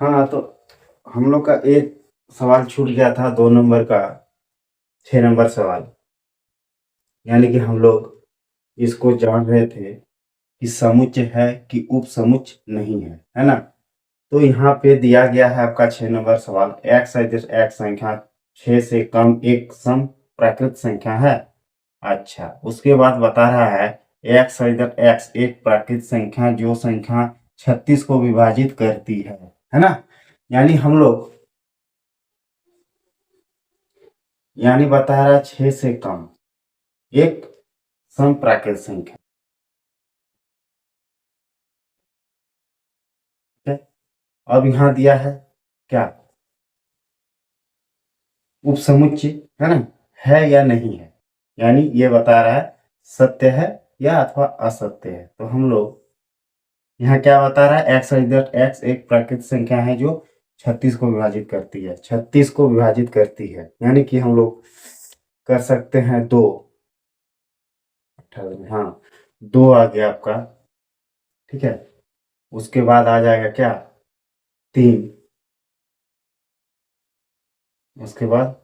हाँ, तो हम लोग का एक सवाल छूट गया था 2 नंबर का 6 नंबर सवाल। यानी कि हम लोग इसको जान रहे थे कि समुच्चय है कि उपसमुच्चय नहीं है, है ना? तो यहाँ पे दिया गया है आपका 6 नंबर सवाल, x है जिस x संख्या 6 से कम एक सम प्राकृत संख्या है। अच्छा, उसके बाद बता रहा है x है इधर x एक प्राकृत संख्या जो संख्या 36 को विभाजित करती है ना? यानी हम लोग यानी बता रहा है 6 से कम एक सम प्राकृत संख्या। ठीक है? अब यहाँ दिया है क्या उपसमुच्चय, है ना? है या नहीं है, यानी ये बता रहा है सत्य है या अथवा असत्य है। तो हम लोग यहाँ क्या बता रहा है, x एक प्राकृत संख्या है जो 36 को विभाजित करती है, 36 को विभाजित करती है, यानी कि हम लोग कर सकते हैं दो, 18 हाँ, दो आ गया आपका। ठीक है, उसके बाद आ जाएगा क्या, तीन, उसके बाद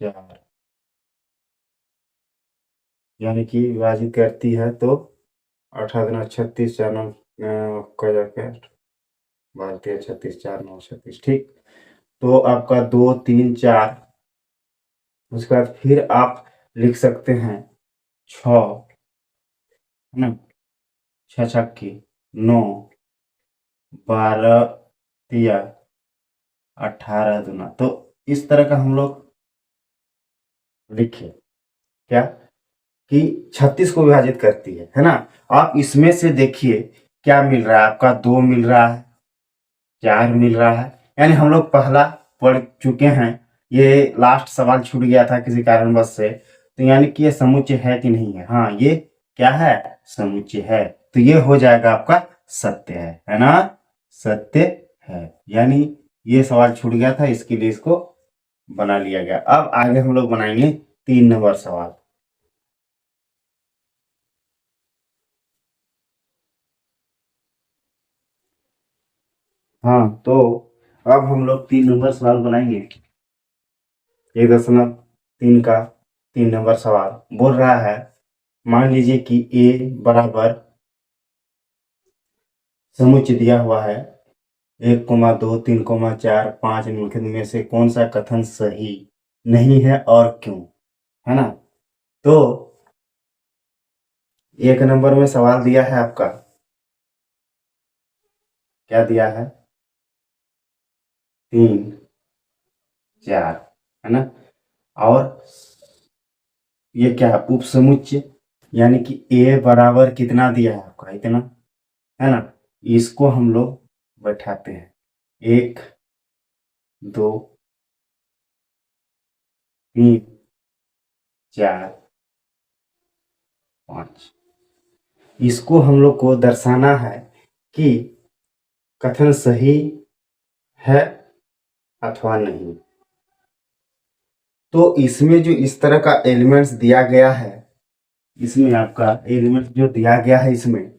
चार, यानी कि विभाजित करती है तो 18 36 4 9 का जाके 12 36 4 9 36। ठीक, तो आपका 2 3 4, उसके बाद फिर आप लिख सकते हैं 6, है ना? 6 छक्के 9, 12 तिया 18 दूना। तो इस तरह का हम लोग लिखे क्या कि 36 को विभाजित करती है ना? आप इसमें से देखिए क्या मिल रहा है, आपका 2 मिल रहा है, 4 मिल रहा है, यानी हम लोग पहला पढ़ चुके हैं। ये लास्ट सवाल छूट गया था किसी कारणवश से, तो यानी कि ये समुच्चय है कि नहीं है? हाँ, ये क्या है, समुच्चय है। तो ये हो जाएगा आपका सत्य है ना? सत्य है, यानी ये सवाल छूट गया था, इसके लिए इसको बना लिया गया। अब आगे हम लोग बनाएंगे 3 नंबर सवाल। हाँ, तो अब हम लोग 3 नंबर सवाल बनाएंगे। 1.3 का 3 नंबर सवाल बोल रहा है, मान लीजिए कि a बराबर समुच्चय दिया हुआ है 1,2 3,4 5 निम्नलिखित में से कौन सा कथन सही नहीं है और क्यों, है ना? तो 1 नंबर में सवाल दिया है आपका, क्या दिया है, 3 4, है ना? और ये क्या है, उपसमुच्चय, यानी कि a बराबर कितना दिया है आपका, इतना, है ना? इसको हम लोग बैठाते हैं 1 2 3 4 5। इसको हम लोग को दर्शाना है कि कथन सही है अथवा नहीं। तो इसमें जो इस तरह का एलिमेंट्स दिया गया है, इसमें आपका एलिमेंट जो दिया गया है इसमें,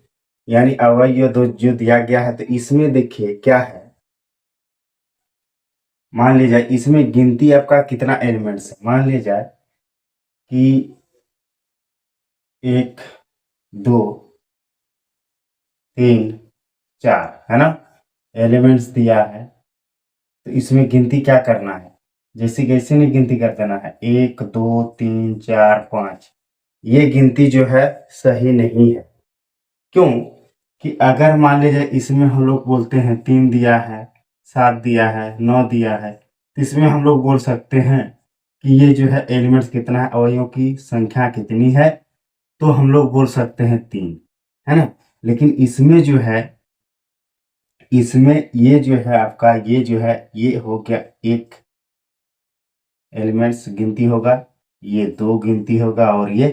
यानी अवयव दो जो दिया गया है, तो इसमें देखिए क्या है, मान लीजिए इसमें गिनती आपका कितना एलिमेंट्स है, मान लीजिए कि 1 2 3 4, है ना? एलिमेंट्स दिया है, तो इसमें गिनती क्या करना है, जैसे कैसे नहीं गिनती कर देना है, 1 2 3 4 5। ये गिनती जो है सही नहीं है। क्यों? कि अगर मान लीजिए इसमें हम लोग बोलते हैं 3 दिया है, 7 दिया है, 9 दिया है, तो इसमें हम लोग बोल सकते हैं कि ये जो है एलिमेंट्स कितना है, अवयवों की संख्या कितनी है, तो हम लोग बोल सकते हैं 3, है ना? लेकिन इसमें जो है, इसमें ये जो है आपका, ये जो है ये हो गया एक एलिमेंट्स गिनती होगा, ये 2 गिनती होगा और ये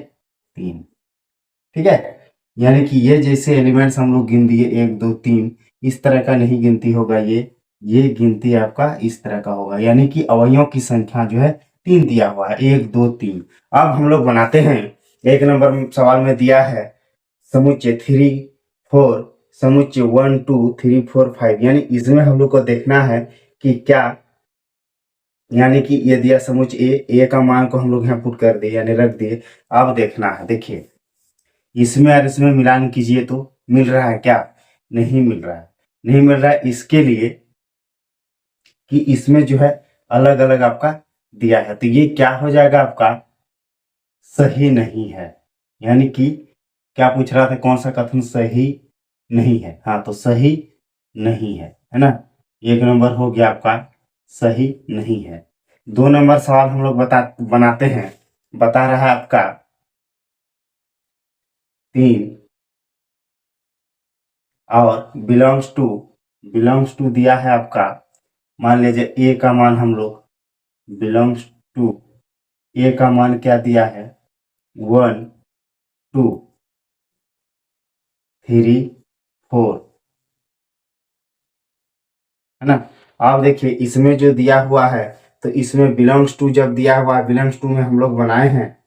3। ठीक है, यानी कि ये जैसे एलिमेंट्स हम लोग गिन दिए 1 2 3, इस तरह का नहीं गिनती होगा, ये गिनती आपका इस तरह का होगा, यानी कि अवयवों की संख्या जो है 3 दिया हुआ है, 1 2 3। अब हम लोग बनाते हैं, 1 नंबर सवाल में दिया है समुच्चय 3 4 समुच्चय 1 2 3 4 5, यानी इसमें हम लोग को देखना है कि क्या, यानी कि ये दिया समुच्चय ए का मान को हम लोग यहाँ पुट कर दिए यानी रख दिए। अब देखना है, देखिए इसमें और इसमें मिलान कीजिए तो मिल रहा है क्या? नहीं मिल रहा है। नहीं मिल रहा है इसके लिए कि इसमें जो है अलग अलग आपका दिया है, तो ये क्या हो जाएगा आपका? सही नहीं है। यानी कि क्या पूछ रहा था, कौन सा कथन सही नहीं है? हाँ, तो सही नहीं है ना। 1 नंबर हो गया आपका सही नहीं है। 2 नंबर सवाल हम लोग बनाते हैं। बता रहा है आपका 3 और बिलोंग्स टू दिया है आपका, मान लीजिए ए का मान हम लोग बिलोंग्स टू ए का मान क्या दिया है? 1 2 3 4, है ना। आप देखिए इसमें जो दिया हुआ है, तो इसमें बिलोंग्स टू जब दिया हुआ है, बिलोंग्स टू में हम लोग बनाए हैं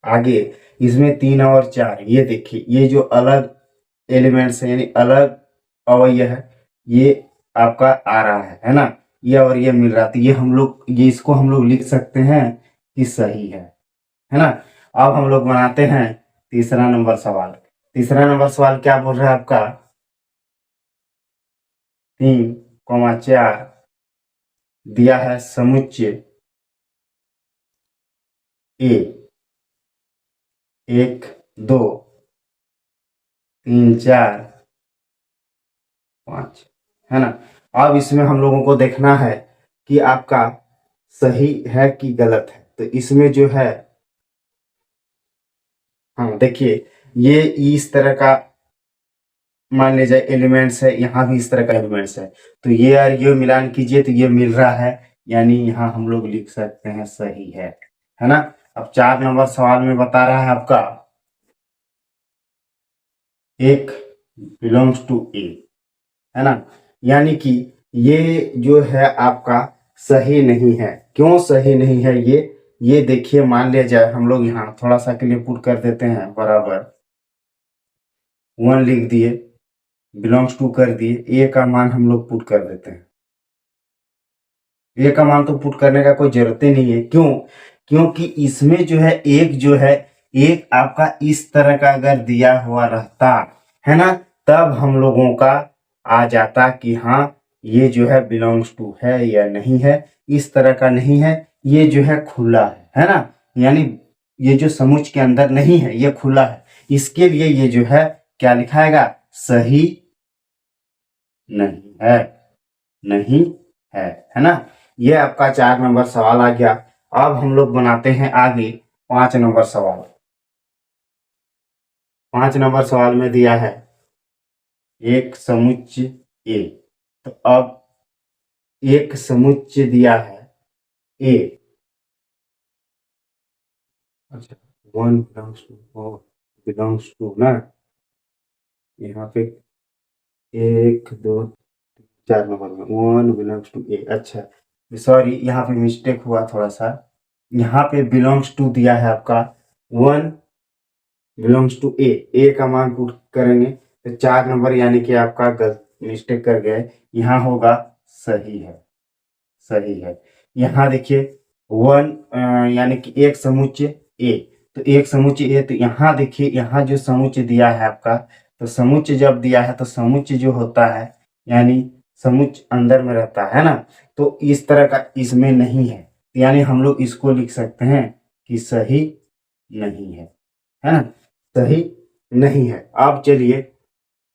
आगे, इसमें 3 और 4, ये देखिए ये जो अलग एलिमेंट्स है यानी अलग अवयव है, ये आपका आ रहा है ना। ये और ये मिल रहा, तो ये हम लोग ये इसको हम लोग लिख सकते हैं कि सही है ना। अब हम लोग बनाते हैं तीसरा नंबर सवाल। तीसरा नंबर सवाल क्या बोल रहा है आपका? 3, 4 दिया है समुच्चय ए 1 2 3 4 5, है ना। अब इसमें हम लोगों को देखना है कि आपका सही है कि गलत है। तो इसमें जो है, हाँ देखिए ये इस तरह का मान लीजिए एलिमेंट्स है, यहाँ भी इस तरह का एलिमेंट्स है, तो ये और ये मिलान कीजिए तो ये मिल रहा है, यानी यहाँ हम लोग लिख सकते हैं सही है ना। अब 4 नंबर सवाल में बता रहा है आपका एक बिलोंग्स टू ए, है ना। यानी कि ये जो है आपका सही नहीं है। क्यों सही नहीं है? ये देखिए मान लिया जाए हम लोग यहाँ थोड़ा सा के लिए पुट कर देते हैं, बराबर 1 लिख दिए, बिलोंग्स टू कर दिए, ए का मान हम लोग पुट कर देते हैं। ए का मान तो पुट करने का कोई जरूरत ही नहीं है। क्यों? क्योंकि इसमें जो है एक आपका इस तरह का अगर दिया हुआ रहता, है ना, तब हम लोगों का आ जाता कि हाँ ये जो है बिलोंग्स टू है या नहीं है। इस तरह का नहीं है, ये जो है खुला है ना। यानी ये जो समुच्चय के अंदर नहीं है, ये खुला है, इसके लिए ये जो है क्या लिखाएगा? सही नहीं है, नहीं है ना। ये आपका 4 नंबर सवाल आ गया। अब हम लोग बनाते हैं आगे 5 नंबर सवाल। 5 नंबर सवाल में दिया है एक समुच्चय ए, तो अब एक समुच्चय दिया है ए, अच्छा 1 बिलोंग्स टू ना, यहाँ पे 1 2 4 नंबर में 1 बिलोंग्स टू ए, अच्छा सॉरी यहाँ पे मिस्टेक हुआ थोड़ा सा, यहाँ पे बिलोंग्स टू दिया है आपका 1 बिलोंग्स टू ए का मान पुट करेंगे तो 4 नंबर, यानी कि आपका गलत मिस्टेक कर गए, यहाँ होगा सही है, सही है। यहाँ देखिए 1 यानी कि एक समुच्चय ए, तो एक समुच्चय ए, तो यहाँ देखिए यहाँ जो समुच्चय दिया है आपका, तो समुच्चय जब दिया है तो समुच्चय जो होता है यानी समुच्चय अंदर में रहता है ना, तो इस तरह का इसमें नहीं है, यानी हम लोग इसको लिख सकते हैं कि सही नहीं है ना, सही नहीं है। अब चलिए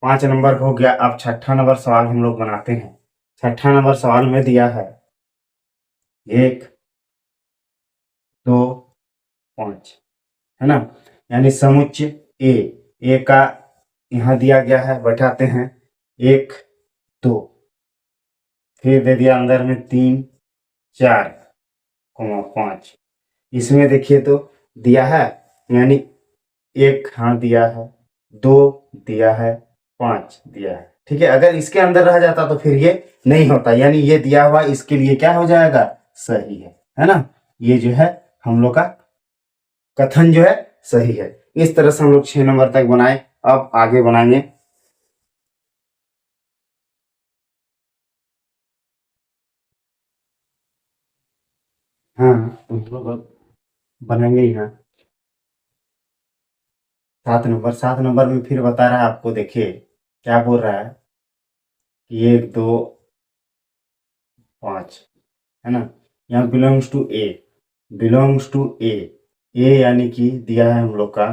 5 नंबर हो गया। अब 6ठा नंबर सवाल हम लोग बनाते हैं। 6ठा नंबर सवाल में दिया है 1 2 5, है ना, यानी समुच्चय ए का यहाँ दिया गया है, बैठाते हैं 1 2, फिर दे दिया अंदर में 3 4 5, इसमें देखिए तो दिया है, यानी 1 हाँ दिया है, 2 दिया है, 5 दिया है, ठीक है। अगर इसके अंदर रह जाता तो फिर ये नहीं होता, यानी ये दिया हुआ इसके लिए क्या हो जाएगा? सही है ना। ये जो है हम लोग का कथन जो है सही है। इस तरह से हम लोग 6 नंबर तक बनाए। अब आगे बनाएंगे हाँ, तो हम लोग अब बनाएंगे यहाँ 7 नंबर। 7 नंबर में फिर बता रहा है आपको, देखिए क्या बोल रहा है कि 1 2 5, है ना। यहाँ belongs to A, belongs to A. A यानी कि दिया है हम लोग का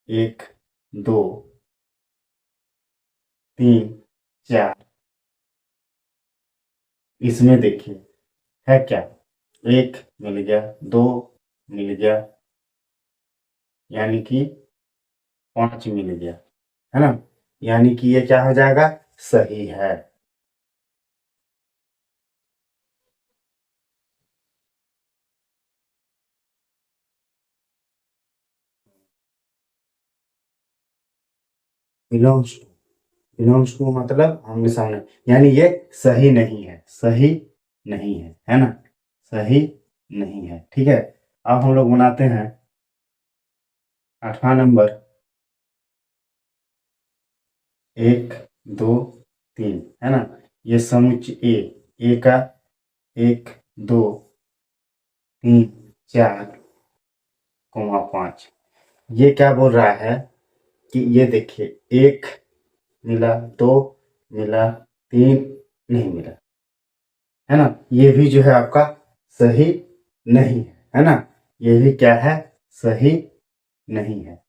1 2 3 4। इसमें देखिए है क्या, 1 मिल गया, 2 मिल गया, यानी कि 5 मिल गया, है ना। यानी कि ये क्या हो जाएगा, सही है। बिलोंग्स टू, बिलोंग्स टू मतलब आमने सामने, यानी ये सही नहीं है, सही नहीं है ना, सही नहीं है। ठीक है, अब हम लोग बनाते हैं 8वां नंबर। 1 2 3, है ना। ये समुच्चय ए का 1 2 3 4 5। ये क्या बोल रहा है कि ये देखिए, 1 मिला, 2 मिला, 3 नहीं मिला, है ना। ये भी जो है आपका सही नहीं है ना। ये भी क्या है, सही नहीं है।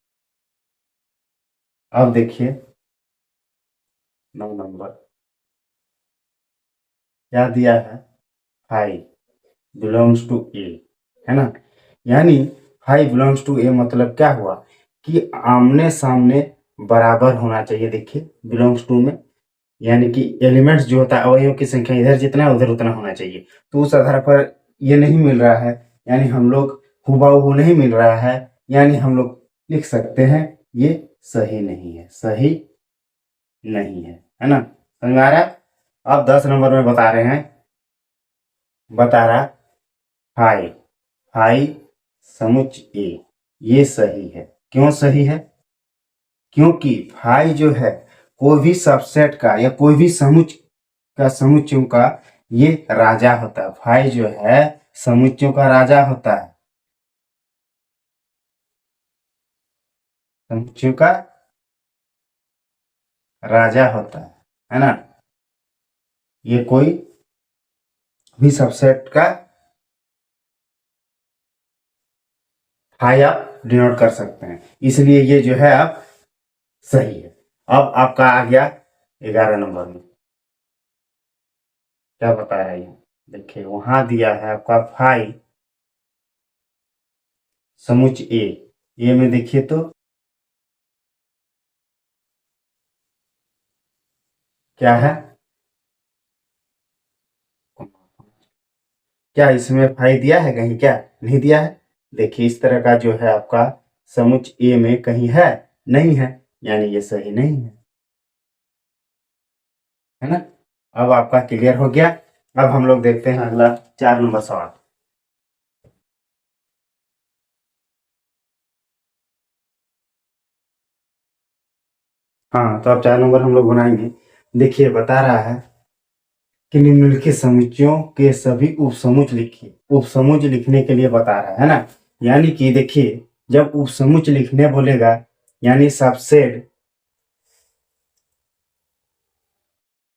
अब देखिए 9 नंबर, क्या दिया है, 5 बिलोंग्स टू ए, है ना। यानी 5 बिलोंग्स टू ए मतलब क्या हुआ कि आमने सामने बराबर होना चाहिए। देखिए बिलोंग्स टू में, यानी कि एलिमेंट्स जो होता है, अवयवों की संख्या इधर जितना है उधर उतना होना चाहिए। तो उस आधार पर ये नहीं मिल रहा है, यानी हम लोग हुबहू नहीं मिल रहा है, यानी हम लोग लिख सकते हैं ये सही नहीं है, सही नहीं है ना। समझ में आ रहा है। अब 10 नंबर में बता रहे हैं, बता रहा हाई, हाई समुच्चय ए, ये सही है। क्यों सही है, क्योंकि फाई जो है कोई भी सबसेट का या कोई भी समुच्चयों का ये राजा होता है। फाई जो है समुच्चयों का राजा होता है, समुच्चयों का राजा होता है ना। ये कोई भी सबसेट का फाई आप डिनोट कर सकते हैं, इसलिए ये जो है आप सही है। अब आपका आ गया 11 नंबर में, क्या बता रहा है ये, देखिए वहां दिया है आपका फाई समुच्चय ए में देखिए तो क्या है, क्या इसमें फाई दिया है कहीं, क्या नहीं दिया है। देखिए इस तरह का जो है आपका समुच्चय ए में कहीं है, नहीं है, यानी ये सही नहीं है ना। अब आपका क्लियर हो गया। अब हम लोग देखते हैं अगला 4 नंबर सवाल। हाँ, तो अब 4 नंबर हम लोग बनाएंगे। देखिए बता रहा है कि निम्नलिखित समुच्चयों के सभी उपसमुच्चय लिखिए। उपसमुच्चय लिखने के लिए बता रहा है ना, यानी कि देखिए जब उपसमुच्चय लिखने बोलेगा, यानी सबसेट,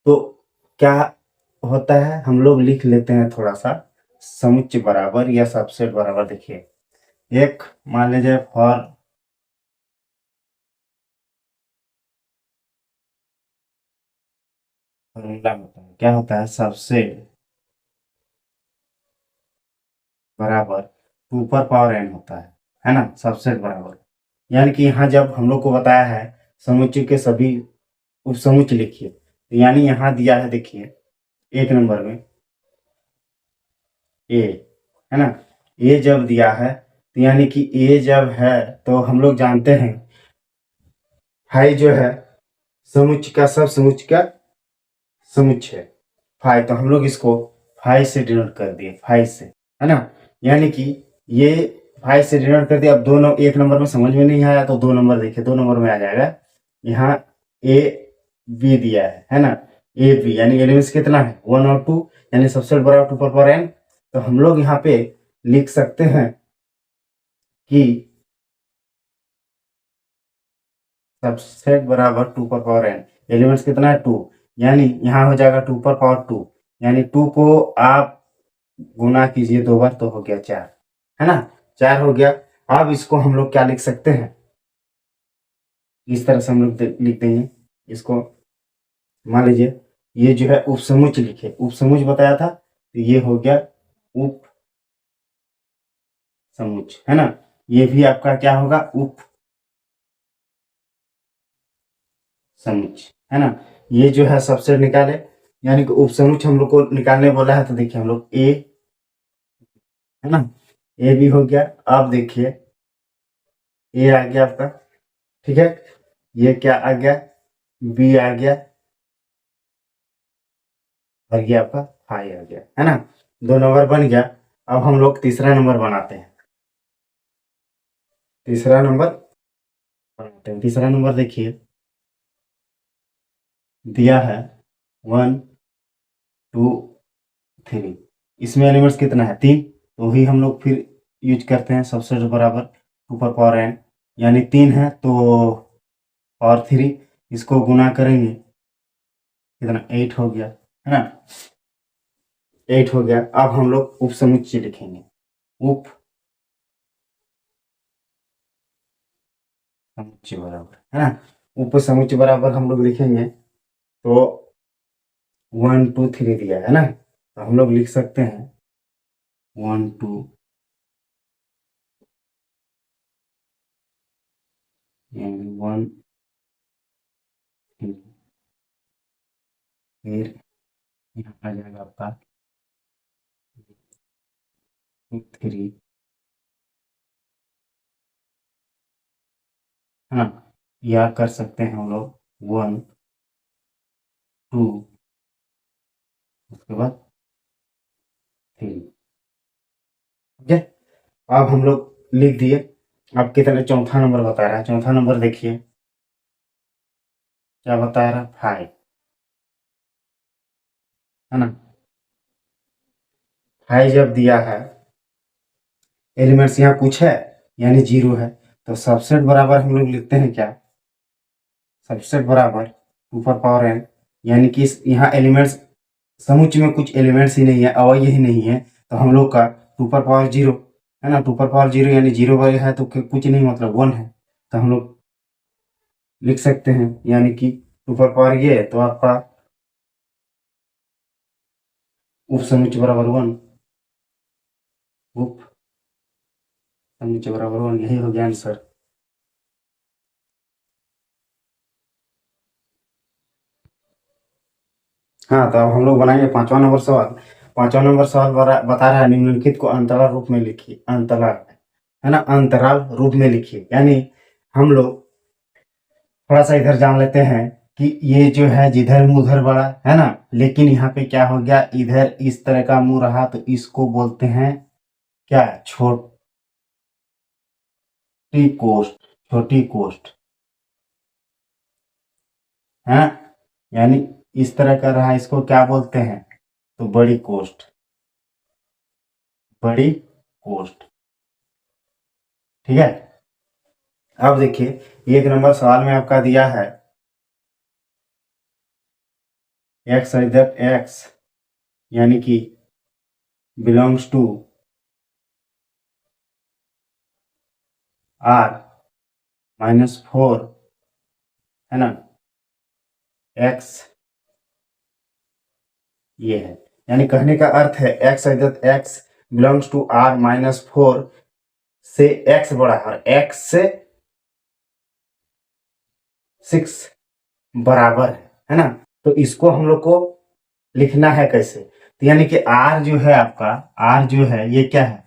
तो क्या होता है, हम लोग लिख लेते हैं थोड़ा सा समुच्चय बराबर या सबसेट बराबर। देखिए एक मान लीजिए फॉर फॉर्मूला होता है, क्या होता है, सबसेट बराबर 2 पर पावर n होता है ना, सबसेट बराबर। यानी कि यहाँ जब हम लोग को बताया है समुच्चय के सभी उपसमुच्चय लिखिए, तो यानी यहाँ दिया है, देखिए 1 नंबर में ए, है ना। ए जब दिया है तो यानी कि ए जब है तो हम लोग जानते हैं फाई जो है समुच्चय का, सब समुच्चय का समुच्चय है फाई, तो हम लोग इसको फाई से डिनोट कर दिए, फाई से, है ना। यानी कि ये फाई से डिनोट कर दिया। अब 1 नंबर में समझ में नहीं आया तो 2 नंबर देखिए, 2 नंबर में आ जाएगा। यहाँ ए बी दिया है ना, ए बी यानी एलिमेंट्स कितना है 1 और 2, यानी सबसे बड़ा 2 पर n। तो हम लोग यहाँ पे लिख सकते हैं कि सबसेट बराबर 2 पर पावर n, एलिमेंट्स कितना है 2, यानी यहाँ हो जाएगा 2 पर पावर 2, यानी 2 को आप गुना कीजिए 2 बार तो हो गया 4, है ना, 4 हो गया। अब इसको हम लोग क्या लिख सकते हैं, इस तरह से हम लोग लिख देंगे इसको। मान लीजिए ये जो है उपसमुच लिखे, उपसमुच बताया था, तो ये हो गया उप समुच, है ना, ये भी आपका क्या होगा उप समुच, है ना। ये जो है सबसे निकाले, यानी कि उपसमुच हम लोग को निकालने बोला है, तो देखिए हम लोग ए, है ना, ए भी हो गया। अब देखिए ए आ गया आपका, ठीक है, ये क्या आ गया, बी आ गया, और ये आपका आई आ गया, है ना, 2 नंबर बन गया। अब हम लोग तीसरा नंबर बनाते हैं, तीसरा नंबर बनाते हैं। तीसरा नंबर देखिए दिया है 1 2 3, इसमें एलिमेंट्स कितना है 3, तो ही हम लोग फिर यूज करते हैं सबसे बराबर 2 पर पावर n, यानी 3 है तो पावर 3, इसको गुना करेंगे कितना 8 हो गया, है ना, 8 हो गया। अब हम लोग उप समुच्चय लिखेंगे, उप समुच्चय बराबर, है ना, उप समुच्चय बराबर हम लोग लिखेंगे तो 1 2 3 दिया है ना, तो हम लोग लिख सकते हैं 1 2 1 फिर यहाँ आ जाएगा आपका 2 3, है ना, या कर सकते हैं हम लोग 1 2, उसके बाद 3, ठीक है। अब हम लोग लिख दिए। अब कितने, चौथा नंबर बता रहा है, चौथा नंबर देखिए क्या बता रहा है 5, है ना, 5 जब दिया है, एलिमेंट्स यहाँ कुछ है यानी 0 है, तो सबसेट बराबर हम लोग लिखते हैं क्या, सबसेट बराबर 2 पर पावर n, यानी कि यहाँ एलिमेंट्स समुच्चय में कुछ एलिमेंट्स ही नहीं है, अवयव ही नहीं है, तो हम लोग का 2 पर पावर 0, है ना, 2 पर पावर 0 यानी 0 है तो कुछ नहीं, मतलब 1 है, तो हम लोग लिख सकते हैं, यानी कि 2 पर पावर ये तो आपका उप समुच्चय बराबर 1, उप समुच्चय बराबर 1, यही हो गया आंसर। हाँ, तो अब हम लोग बनाएंगे 5वां नंबर सवाल। 5वां नंबर सवाल बता रहा है निम्नलिखित को अंतराल रूप में लिखिए, अंतराल, है ना, अंतराल रूप में लिखिए, यानी हम लोग थोड़ा सा इधर जान लेते हैं कि ये जो है जिधर मुंह उधर बड़ा, है ना, लेकिन यहाँ पे क्या हो गया, इधर इस तरह का मुंह रहा, तो इसको बोलते हैं क्या, छोटी कोष्ठ, छोटी कोष्ठ, है, यानी इस तरह का रहा, इसको क्या बोलते हैं, तो बड़ी कोष्ठ, बड़ी कोष्ठ, ठीक है। अब देखिए 1 नंबर सवाल में आपका दिया है x इधर x, यानी कि बिलोंग्स टू r -4, है ना, x ये है, यानी कहने का अर्थ है x इधर x बिलोंग्स टू r -4 से x बड़ा है और x से 6 बराबर है ना, तो इसको हम लोग को लिखना है कैसे, तो यानी कि r जो है आपका, r जो है ये क्या है,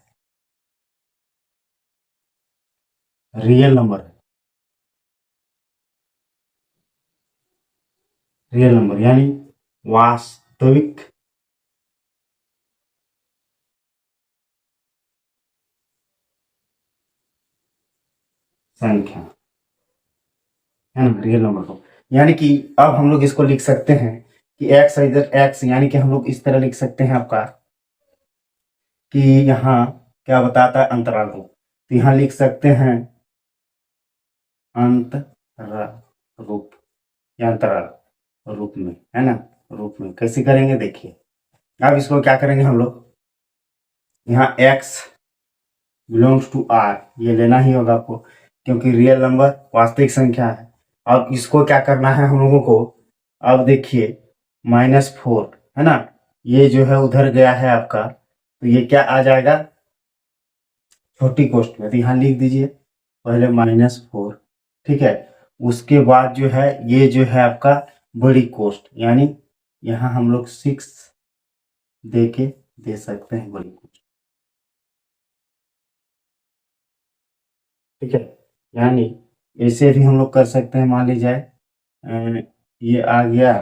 रियल नंबर है, रियल नंबर यानी वास्तविक संख्या, है ना, रियल नंबर को, यानी कि अब हम लोग इसको लिख सकते हैं कि x इधर x, यानी कि हम लोग इस तरह लिख सकते हैं आपका कि यहाँ क्या बताता है, अंतराल रूप। तो यहाँ लिख सकते हैं अंतराल रूप या अंतराल रूप में, है ना, रूप में। कैसे करेंगे देखिए। अब इसको क्या करेंगे हम लोग, यहाँ x बिलोंग्स टू r ये लेना ही होगा आपको, क्योंकि रियल नंबर वास्तविक संख्या है। अब इसको क्या करना है हम लोगों को, अब देखिए -4 है ना, ये जो है उधर गया है आपका, तो ये क्या आ जाएगा छोटी कोष्ठ में। तो यहाँ लिख दीजिए पहले -4, ठीक है। उसके बाद जो है ये जो है आपका बड़ी कोष्ठ, यानी यहाँ हम लोग 6 दे के दे सकते हैं बड़ी कोष्ठ, ठीक है। यानी ऐसे भी हम लोग कर सकते हैं, मान लीजिए ये आ गया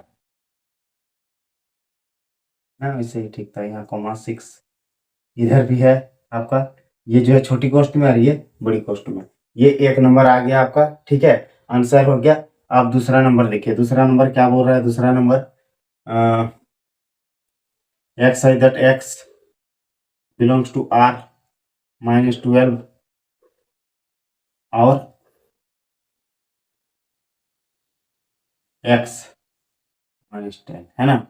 ना, वैसे ही ठीक था। यहाँ -6 इधर भी है आपका, ये जो है छोटी कोष्ठ में और ये बड़ी कोष्ठ में। ये एक नंबर आ गया आपका, ठीक है, आंसर हो गया। आप दूसरा नंबर देखिए, दूसरा नंबर क्या बोल रहा है, दूसरा number x I that x belongs to r -12 और x -10, है ना।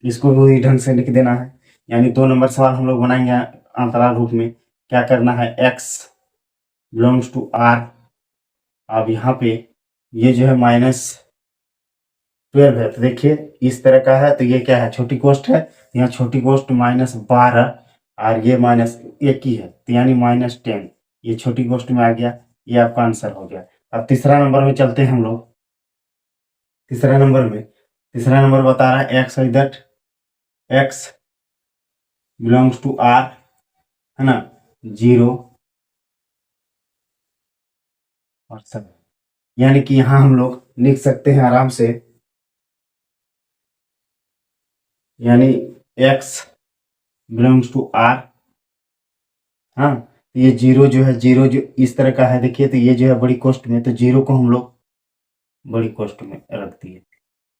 इसको भी ढंग से लिख देना है। यानी 2 नंबर सवाल हम लोग बनाएंगे अंतराल रूप में। क्या करना है, x बिलोंग्स टू r, अब यहाँ पे ये जो है -12 है, तो देखिए इस तरह का है, तो ये क्या है छोटी कोष्ठ है, यहाँ छोटी कोष्ठ -12 और ये -1 ही है, तो यानी -10, ये छोटी कोष्ठ में आ गया। ये आपका आंसर हो गया। अब तीसरा नंबर में चलते हैं हम लोग। तीसरा नंबर बता रहा है x that x belongs to r, है ना, 0 और 7, यानी कि यहाँ हम लोग लिख सकते हैं आराम से, यानी x बिलोंग्स टू r, हाँ, तो ये 0 जो है, 0 जो इस तरह का है देखिए, तो ये जो है बड़ी कोष्ठ में, तो 0 को हम लोग बड़ी कोष्ठ में रख दिए,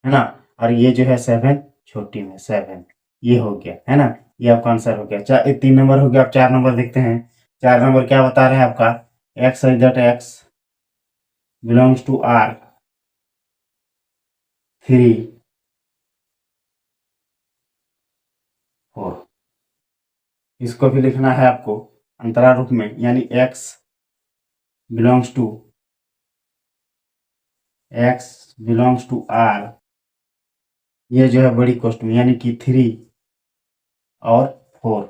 है ना। और ये जो है 7 छोटी में, 7, ये हो गया, है ना। ये आपका आंसर हो गया। 3 नंबर हो गया। अब 4 नंबर देखते हैं। 4 नंबर क्या बता रहे हैं आपका, x I that x belongs to r 3 4, इसको भी लिखना है आपको अंतराल रूप में, यानी x बिलोंग्स टू r, ये जो है बड़ी कोष्ठ में, यानी कि 3 और 4,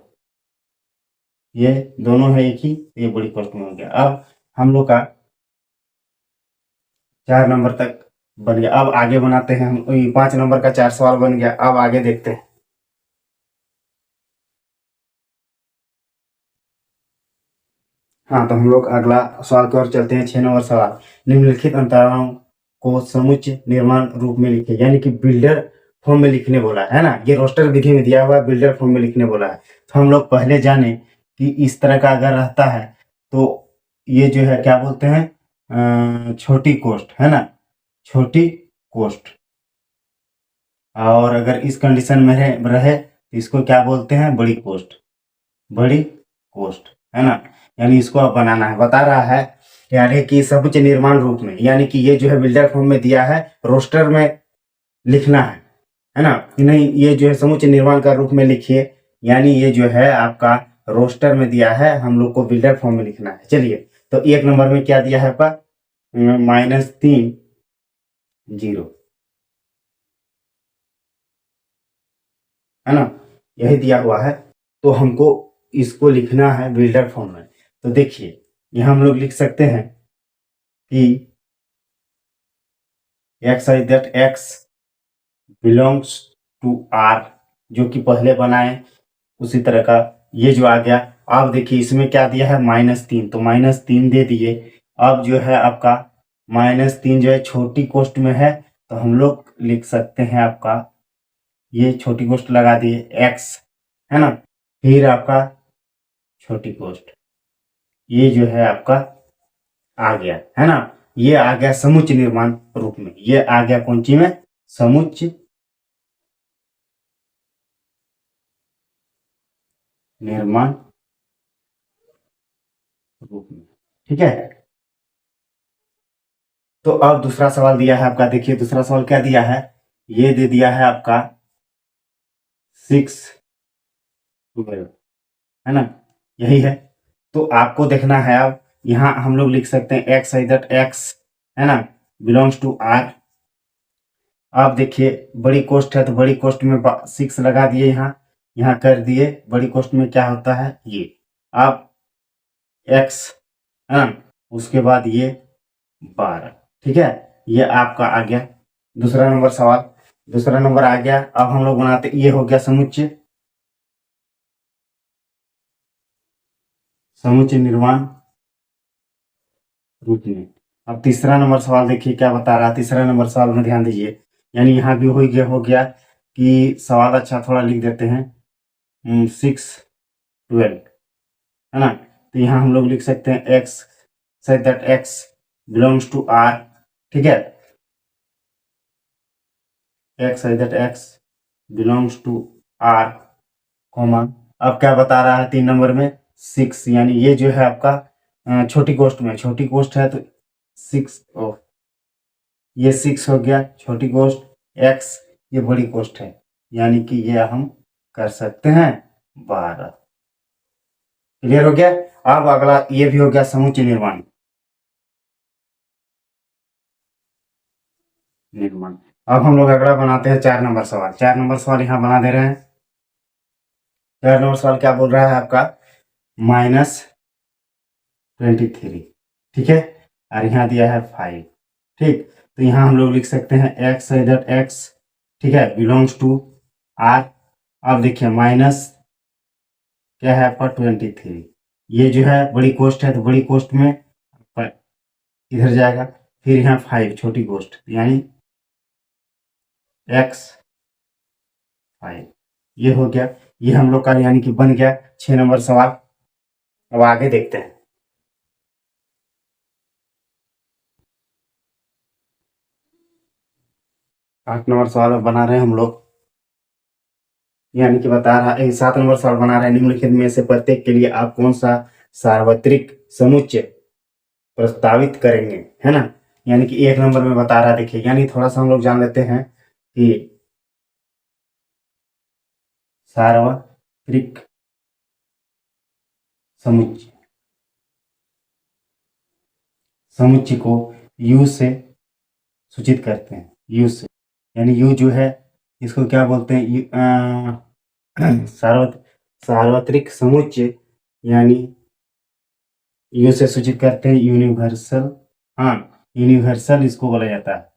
ये दोनों है एक ही, ये बड़ी कोष्ठ में हो गया। अब हम लोग का 4 नंबर तक बन गया। अब आगे बनाते हैं हम, 5 नंबर का 4 सवाल बन गया। अब आगे देखते हैं। हाँ, तो हम लोग अगला सवाल की ओर चलते हैं। 6 नंबर सवाल, निम्नलिखित अंतरालों को समुच्चय निर्माण रूप में लिखे, यानी कि बिल्डर फॉर्म में लिखने बोला है ना। ये रोस्टर विधि में दिया हुआ है, बिल्डर फॉर्म में लिखने बोला है। तो हम लोग पहले जाने कि इस तरह का अगर रहता है तो ये जो है क्या बोलते हैं, छोटी कोष्ठ, है ना, छोटी कोष्ठ। और अगर इस कंडीशन में रहे तो इसको क्या बोलते हैं, बड़ी कोष्ठ, बड़ी कोष्ठ, है ना। यानी इसको अब बनाना है, बता रहा है, यानी कि समुच्चय निर्माण रूप में, यानी कि ये जो है बिल्डर फॉर्म में दिया है, रोस्टर में लिखना है ना, कि नहीं, ये जो है समुच्चय निर्माण का रूप में लिखिए। यानी ये जो है आपका रोस्टर में दिया है, हम लोग को बिल्डर फॉर्म में लिखना है। चलिए, तो 1 नंबर में क्या दिया है आपका, -3 0, है ना, यही दिया हुआ है। तो हमको इसको लिखना है बिल्डर फॉर्म में। तो देखिए यहाँ हम लोग लिख सकते हैं कि x I that x belongs to r, जो कि पहले बनाए उसी तरह का ये जो आ गया। अब देखिए इसमें क्या दिया है, -3, तो -3 दे दिए। अब जो है आपका -3 जो है छोटी कोष्ठ में है, तो हम लोग लिख सकते हैं आपका, ये छोटी कोष्ठ लगा दिए x, है ना, फिर आपका छोटी कोष्ठ, ये जो है आपका आ गया, है ना। ये आ गया समुच्चय निर्माण रूप में, ये आ गया कौन सी में, समुच्चय निर्माण ठीक है। तो अब दूसरा सवाल दिया है आपका, देखिए दूसरा सवाल क्या दिया है, ये दे दिया है आपका 6 12, है ना, यही है। तो आपको देखना है, अब यहाँ हम लोग लिख सकते हैं एक्स है दैट एक्स, है ना, बिलोंग्स टू आर। आप देखिए बड़ी कोष्ट है तो बड़ी कोष्ट में 6 लगा दिए, यहाँ कर दिए, बड़ी कोष्ट में क्या होता है ये, आप एक्स, है ना, उसके बाद ये 12, ठीक है। ये आपका आ गया दूसरा नंबर सवाल। दूसरा नंबर आ गया, अब हम लोग बनाते, ये हो गया समुच्चय, समुच्चय निर्माण रूप में। अब तीसरा नंबर सवाल देखिए क्या बता रहा है, तीसरा नंबर सवाल में ध्यान दीजिए, यानी यहाँ भी हो गया कि सवाल अच्छा थोड़ा लिख देते हैं, 6 12, है ना। तो यहाँ हम लोग लिख सकते हैं x such that x belongs to R, ठीक है, x such that x belongs to R, comma. अब क्या बता रहा है 3 नंबर में 6, यानी ये जो है आपका छोटी कोष्ट में, छोटी कोष्ट है तो 6, ये 6 हो गया छोटी कोष्ट, एक्स ये बड़ी कोष्ट है, यानी कि ये हम कर सकते हैं 12। क्लियर हो गया। अब अगला ये भी हो गया समुच्चय निर्माण, अब हम लोग अगला बनाते हैं 4 नंबर सवाल। 4 नंबर सवाल यहाँ बना दे रहे हैं। 4 नंबर सवाल क्या बोल रहा है आपका, -23, ठीक है, और यहाँ दिया है 5, ठीक। तो यहाँ हम लोग लिख सकते हैं एक्स इधर एक्स, ठीक है, बिलोंग्स टू आर। अब देखिए माइनस क्या है आपका 23, ये जो है बड़ी कोष्ट है तो बड़ी कोष्ट में इधर जाएगा, फिर यहाँ 5 छोटी कोष्ट, यानी एक्स 5, ये हो गया, ये हम लोग का यानी कि बन गया 6 नंबर सवाल। अब आगे देखते हैं। 8 नंबर सवाल बना रहे हैं हम लोग, यानी कि बता रहा है 7 नंबर सवाल बना रहे हैं, निम्नलिखित में से प्रत्येक के लिए आप कौन सा सार्वत्रिक समुच्चय प्रस्तावित करेंगे, है ना। यानी कि 1 नंबर में बता रहा है, देखिए यानी थोड़ा सा हम लोग जान लेते हैं कि सार्वत्रिक समुच्चय, समुच्चय को U से सूचित करते हैं, U से, यानी U जो है इसको क्या बोलते हैं, सार्वत्रिक समुच्चय, यानी U से सूचित करते हैं यूनिवर्सल, हाँ यूनिवर्सल इसको बोला जाता है,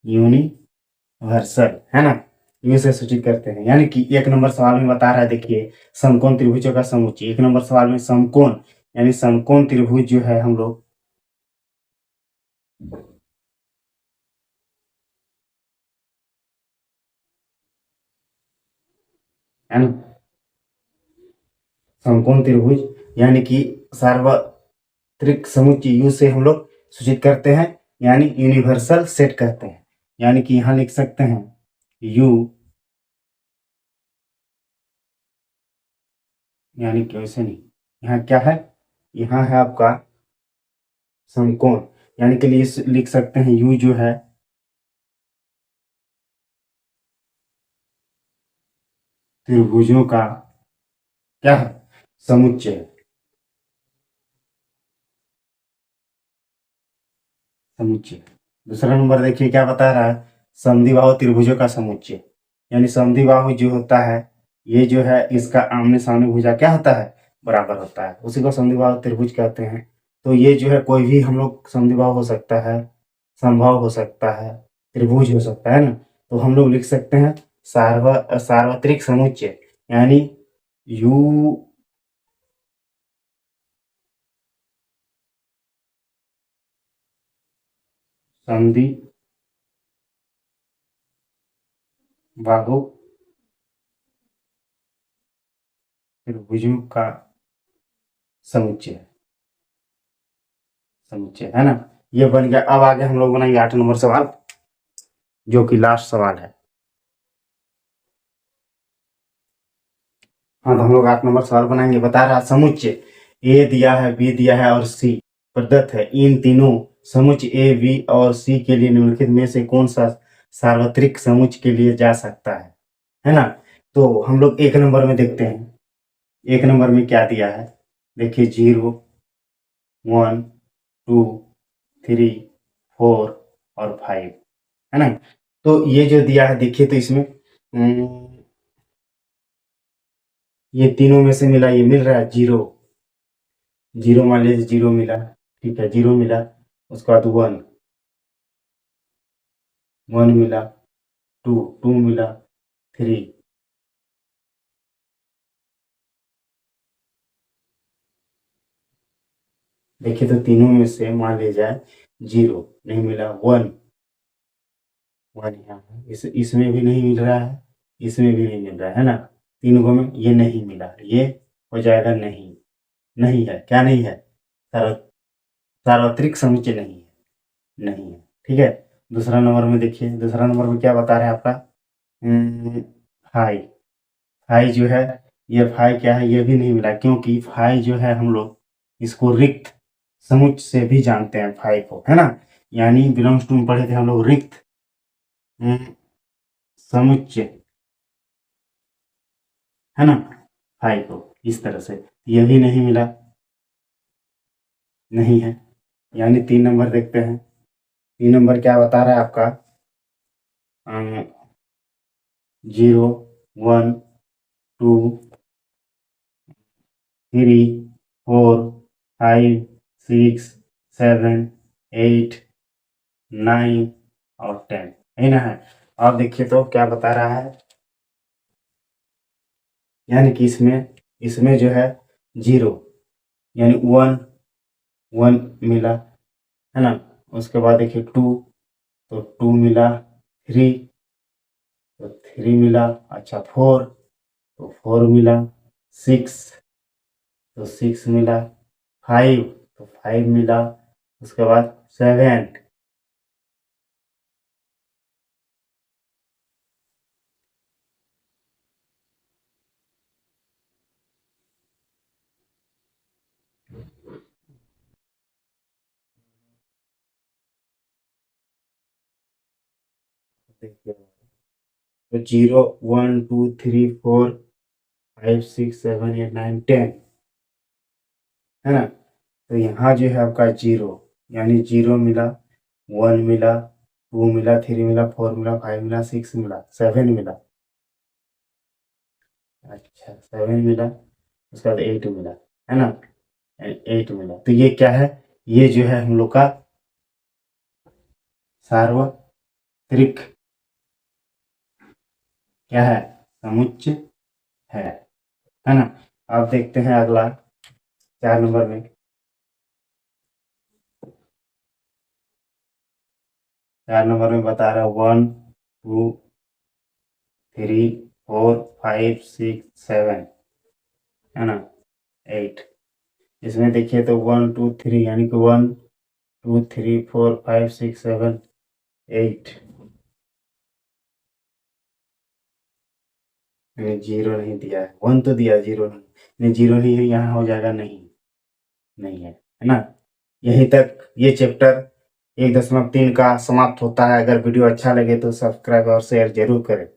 यूनिवर्सल, है ना, U से सूचित करते हैं। यानी कि 1 नंबर सवाल में बता रहा है, देखिए समकोण त्रिभुजों का समुच्चय, 1 नंबर सवाल में समकोण यानी समकोण त्रिभुज जो है हम लोग है ना, समकोण त्रिभुज यानी कि सार्वत्रिक समुच्चय U से हम लोग सूचित करते हैं, यानी यूनिवर्सल सेट कहते हैं। यानी कि यहाँ लिख सकते हैं U, यानी कि वैसे नहीं, यहाँ क्या है, यहाँ है आपका समकोण, यानी कि लिख सकते हैं U जो है त्रिभुजों का क्या है, समुच्चय, समुच्चय। दूसरा नंबर देखिए क्या बता रहा है, समद्विबाहु त्रिभुजों का समुच्चय, यानी समद्विबाहु जो होता है ये जो है इसका आमने सामने भुजा क्या होता है, बराबर होता है, उसी को समद्विबाहु त्रिभुज कहते हैं। तो ये जो है कोई भी हम लोग समद्विबाहु हो सकता है, समबाहु हो सकता है, त्रिभुज हो सकता है ना। तो हम लोग लिख सकते हैं सार्वत्रिक समुच्चय, यानी U समद्विबाहु त्रिभुजों का समुच्चय, समुच्चय, है ना, ये बन गया। अब आगे हम लोग बनाएंगे 8 नंबर सवाल, जो कि लास्ट सवाल है। हाँ तो हम लोग 8 नंबर सवाल बनाएंगे, बता रहा समुच्चय A दिया है, B दिया है और C, प्रदत्त है, इन तीनों समुच्चय ए, बी और सी के लिए निम्नलिखित में से कौन सा सार्वत्रिक समुच्चय के लिए जा सकता है ना। तो हम लोग एक नंबर में देखते हैं, एक नंबर में क्या दिया है, देखिए 0, 1, 2, 3, 4 और 5, है ना। तो ये जो दिया है देखिए, तो इसमें ये तीनों में से मिला, ये मिल रहा है 0, 0 मान लीजिए 0 मिला, ठीक है 0 मिला, उसके बाद 1, 1 मिला, 2, 2 मिला, 3, देखिए तो तीनों में से मान लिया जाए 0 नहीं मिला, 1, 1 यहाँ है, इसमें भी नहीं मिल रहा है, इसमें भी नहीं मिल रहा है ना, तीनों में ये नहीं मिला, ये हो जाएगा नहीं, नहीं है, क्या नहीं है, सार्वत्रिक समुच्चय नहीं है, नहीं है, ठीक है। दूसरा नंबर में देखिए, दूसरा नंबर में क्या बता रहा है आपका, फाइव, फाइव जो है, ये फाइव क्या है, ये भी नहीं मिला, क्योंकि फाइव जो है हम लोग इसको रिक्त समुच्चय से भी जानते हैं फाइव को, है ना, यानी बिलोंग्स टू में पढ़े थे हम लोग रिक्त समुच्चय, है ना, फाइव को इस तरह से, ये भी नहीं मिला, नहीं है, यानी 3 नंबर देखते हैं, 3 नंबर क्या बता रहा है आपका, 0, 1, 2, 3, 4, 5, 6, 7, 8, 9 और 10, है ना है। अब देखिए तो क्या बता रहा है, यानी कि इसमें जो है 0, यानी 1, 1 मिला, है ना, उसके बाद देखिए 2, तो 2 मिला, 3, तो 3 मिला, अच्छा 4, तो 4 मिला, 6, तो 6 मिला, 5, तो 5 मिला, उसके बाद 7, देखिए तो 0, 1, 2, 3, 4, 5, 6, 7, 8, 9, 10, है ना। तो यहाँ जो है आपका 0, यानी 0 मिला, 1 मिला, 2 मिला, 3 मिला, 4 मिला, 5 मिला, 6 मिला, 7 मिला, अच्छा 7 मिला, उसके बाद 8 मिला, है ना, 8 मिला, तो ये क्या है, ये जो है हम लोग का सार्वत्रिक क्या है, समुच्चय है ना। अब देखते हैं अगला 4 नंबर में, 4 नंबर में बता रहा है 1, 2, 3, 4, 5, 6, 7, है ना, 8, इसमें देखिए तो 1, 2, 3, यानी कि 1, 2, 3, 4, 5, 6, 7, 8, 0 नहीं दिया है, 1 तो दिया, 0 नहीं, 0 नहीं है, यहाँ हो जाएगा नहीं, नहीं है ना। यहीं तक ये चैप्टर 1.3 का समाप्त होता है। अगर वीडियो अच्छा लगे तो सब्सक्राइब और शेयर जरूर करें।